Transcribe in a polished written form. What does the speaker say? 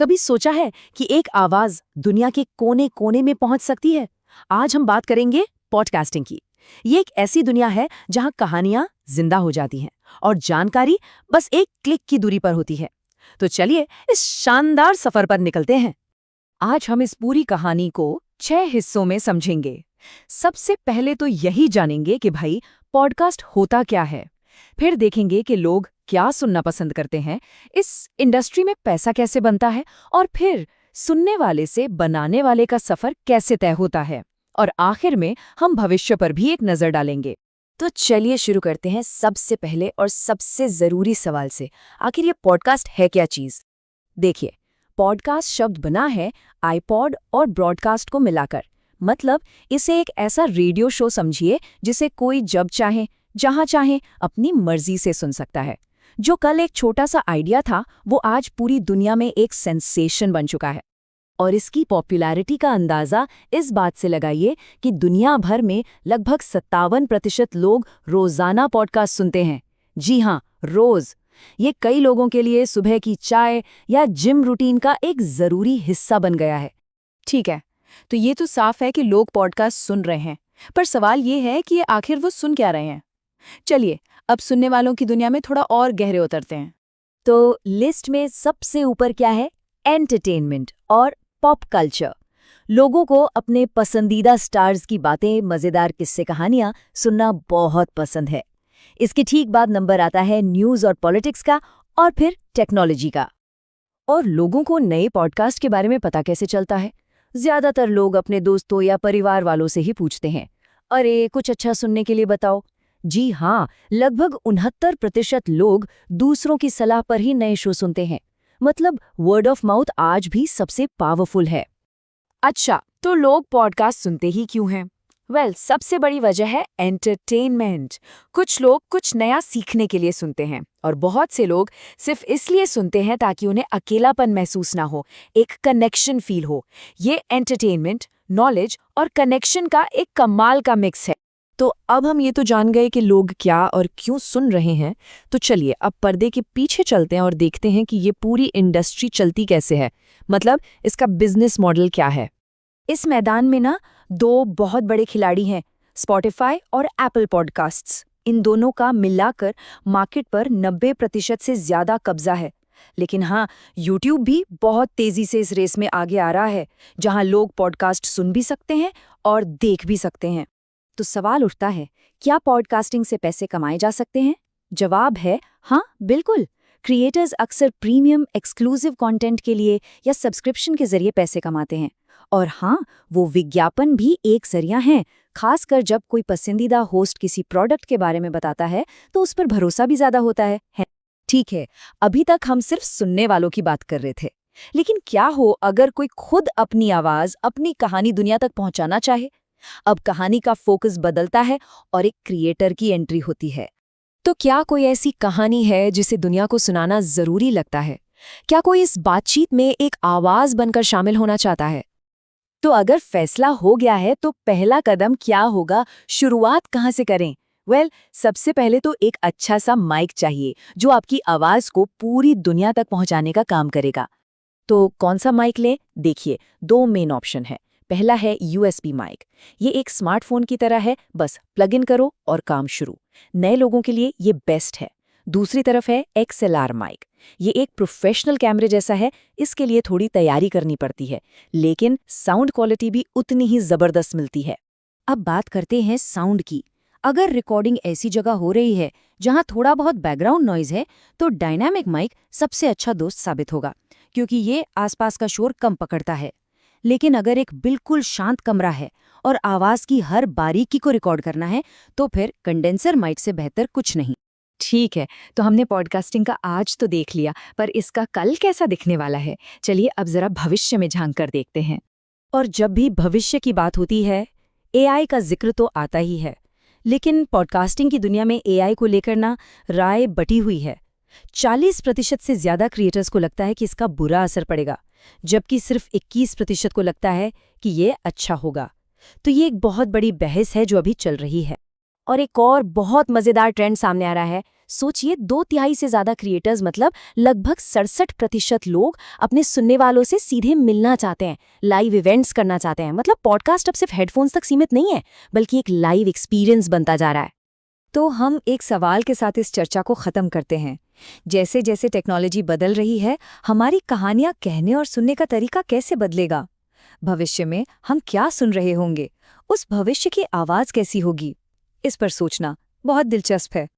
कभी सोचा है कि एक आवाज दुनिया के कोने कोने में पहुंच सकती है? आज हम बात करेंगे पॉडकास्टिंग की। ये एक ऐसी दुनिया है जहां कहानियां जिंदा हो जाती हैं और जानकारी बस एक क्लिक की दूरी पर होती है। तो चलिए इस शानदार सफर पर निकलते हैं। आज हम इस पूरी कहानी को 6 हिस्सों में समझेंगे। सबसे पहले तो यही जानेंगे कि भाई पॉडकास्ट होता क्या है। फिर देखेंगे कि लोग क्या सुनना पसंद करते हैं, इस इंडस्ट्री में पैसा कैसे बनता है, और फिर सुनने वाले से बनाने वाले का सफर कैसे तय होता है। और आखिर में हम भविष्य पर भी एक नजर डालेंगे। तो चलिए शुरू करते हैं सबसे पहले और सबसे जरूरी सवाल से। आखिर ये पॉडकास्ट है क्या चीज? देखिए, पॉडकास्ट शब्द बना है आईपॉड और ब्रॉडकास्ट को मिलाकर। मतलब इसे एक ऐसा रेडियो शो समझिए जिसे कोई जब चाहे, जहां चाहे, अपनी मर्जी से सुन सकता है। जो कल एक छोटा सा आइडिया था, वो आज पूरी दुनिया में एक सेंसेशन बन चुका है। और इसकी पॉपुलैरिटी का अंदाजा इस बात से लगाइए कि दुनिया भर में लगभग 57% लोग रोजाना पॉडकास्ट सुनते हैं। जी हाँ, रोज। ये कई लोगों के लिए सुबह की चाय या जिम रूटीन का एक जरूरी हिस्सा बन गया है। ठीक है, तो ये तो साफ है कि लोग पॉडकास्ट सुन रहे हैं, पर सवाल ये है कि आखिर वो सुन क्या रहे हैं। चलिए अब सुनने वालों की दुनिया में थोड़ा और गहरे उतरते हैं। तो लिस्ट में सबसे ऊपर क्या है? एंटरटेनमेंट और पॉप कल्चर। लोगों को अपने पसंदीदा स्टार्स की बातें, मजेदार किस्से, कहानियां सुनना बहुत पसंद है। इसके ठीक बाद नंबर आता है न्यूज़ और पॉलिटिक्स का, और फिर टेक्नोलॉजी का। और लोगों को नए पॉडकास्ट के बारे में पता कैसे चलता है? ज्यादातर लोग अपने दोस्तों या परिवार वालों से ही पूछते हैं, अरे कुछ अच्छा सुनने के लिए बताओ। जी हाँ, लगभग 69% लोग दूसरों की सलाह पर ही नए शो सुनते हैं। मतलब वर्ड ऑफ माउथ आज भी सबसे पावरफुल है। अच्छा, तो लोग पॉडकास्ट सुनते ही क्यों हैं? सबसे बड़ी वजह है एंटरटेनमेंट। कुछ लोग कुछ नया सीखने के लिए सुनते हैं, और बहुत से लोग सिर्फ इसलिए सुनते हैं ताकि उन्हें अकेलापन महसूस ना हो, एक कनेक्शन फील हो। ये एंटरटेनमेंट, नॉलेज और कनेक्शन का एक कमाल का मिक्स है। तो अब हम ये तो जान गए कि लोग क्या और क्यों सुन रहे हैं। तो चलिए अब पर्दे के पीछे चलते हैं और देखते हैं कि ये पूरी इंडस्ट्री चलती कैसे है। मतलब इसका बिजनेस मॉडल क्या है। इस मैदान में ना 2 बहुत बड़े खिलाड़ी हैं, स्पॉटिफाई और एप्पल पॉडकास्ट्स। इन दोनों का मिलाकर मार्केट पर 90% से ज्यादा कब्जा है। लेकिन हाँ, यूट्यूब भी बहुत तेजी से इस रेस में आगे आ रहा है, जहां लोग पॉडकास्ट सुन भी सकते हैं और देख भी सकते हैं। तो सवाल उठता है, क्या पॉडकास्टिंग से पैसे कमाए जा सकते हैं? जवाब है हाँ, बिल्कुल। क्रिएटर्स अक्सर प्रीमियम एक्सक्लूसिव कंटेंट के लिए या सब्सक्रिप्शन के जरिए पैसे कमाते हैं। और हाँ, वो विज्ञापन भी एक जरिया है। खासकर जब कोई पसंदीदा होस्ट किसी प्रोडक्ट के बारे में बताता है तो उस पर भरोसा भी ज्यादा होता है। ठीक है, अभी तक हम सिर्फ सुनने वालों की बात कर रहे थे, लेकिन क्या हो अगर कोई खुद अपनी आवाज, अपनी कहानी दुनिया तक पहुंचाना चाहे? अब कहानी का फोकस बदलता है और एक क्रिएटर की एंट्री होती है। तो क्या कोई ऐसी कहानी है जिसे दुनिया को सुनाना जरूरी लगता है? क्या कोई इस बातचीत में एक आवाज बनकर शामिल होना चाहता है? तो अगर फैसला हो गया है तो पहला कदम क्या होगा? शुरुआत कहाँ से करें? सबसे पहले तो एक अच्छा सा माइक चाहिए जो आपकी आवाज को पूरी दुनिया तक पहुंचाने का काम करेगा। तो कौन सा माइक लें? देखिए, 2 मेन ऑप्शन है। पहला है यूएसबी माइक। ये एक स्मार्टफोन की तरह है, बस प्लग इन करो और काम शुरू। नए लोगों के लिए ये बेस्ट है। दूसरी तरफ है एक्सएलआर माइक। ये एक प्रोफेशनल कैमरे जैसा है, इसके लिए थोड़ी तैयारी करनी पड़ती है, लेकिन साउंड क्वालिटी भी उतनी ही जबरदस्त मिलती है। अब बात करते हैं साउंड की। अगर रिकॉर्डिंग ऐसी जगह हो रही है जहां थोड़ा बहुत बैकग्राउंड नॉइज है, तो डायनामिक माइक सबसे अच्छा दोस्त साबित होगा, क्योंकि ये आसपास का शोर कम पकड़ता है। लेकिन अगर एक बिल्कुल शांत कमरा है और आवाज की हर बारीकी को रिकॉर्ड करना है, तो फिर कंडेंसर माइक से बेहतर कुछ नहीं। ठीक है, तो हमने पॉडकास्टिंग का आज तो देख लिया, पर इसका कल कैसा दिखने वाला है? चलिए अब जरा भविष्य में झांक कर देखते हैं। और जब भी भविष्य की बात होती है, एआई का जिक्र तो आता ही है। लेकिन पॉडकास्टिंग की दुनिया में एआई को लेकर ना राय बटी हुई है। 40% से ज्यादा क्रिएटर्स को लगता है कि इसका बुरा असर पड़ेगा, जबकि सिर्फ 21% को लगता है कि ये अच्छा होगा। तो ये एक बहुत बड़ी बहस है जो अभी चल रही है। और एक और बहुत मजेदार ट्रेंड सामने आ रहा है, सोचिए 2/3 से ज्यादा क्रिएटर्स मतलब लगभग 67% लोग अपने सुनने वालों से सीधे मिलना चाहते हैं, लाइव इवेंट्स करना चाहते हैं। मतलब पॉडकास्ट अब सिर्फ हेडफोन्स तक सीमित नहीं है, बल्कि एक लाइव एक्सपीरियंस बनता जा रहा है। तो हम एक सवाल के साथ इस चर्चा को खत्म करते हैं। जैसे जैसे टेक्नोलॉजी बदल रही है, हमारी कहानियां कहने और सुनने का तरीका कैसे बदलेगा? भविष्य में हम क्या सुन रहे होंगे? उस भविष्य की आवाज कैसी होगी? इस पर सोचना बहुत दिलचस्प है।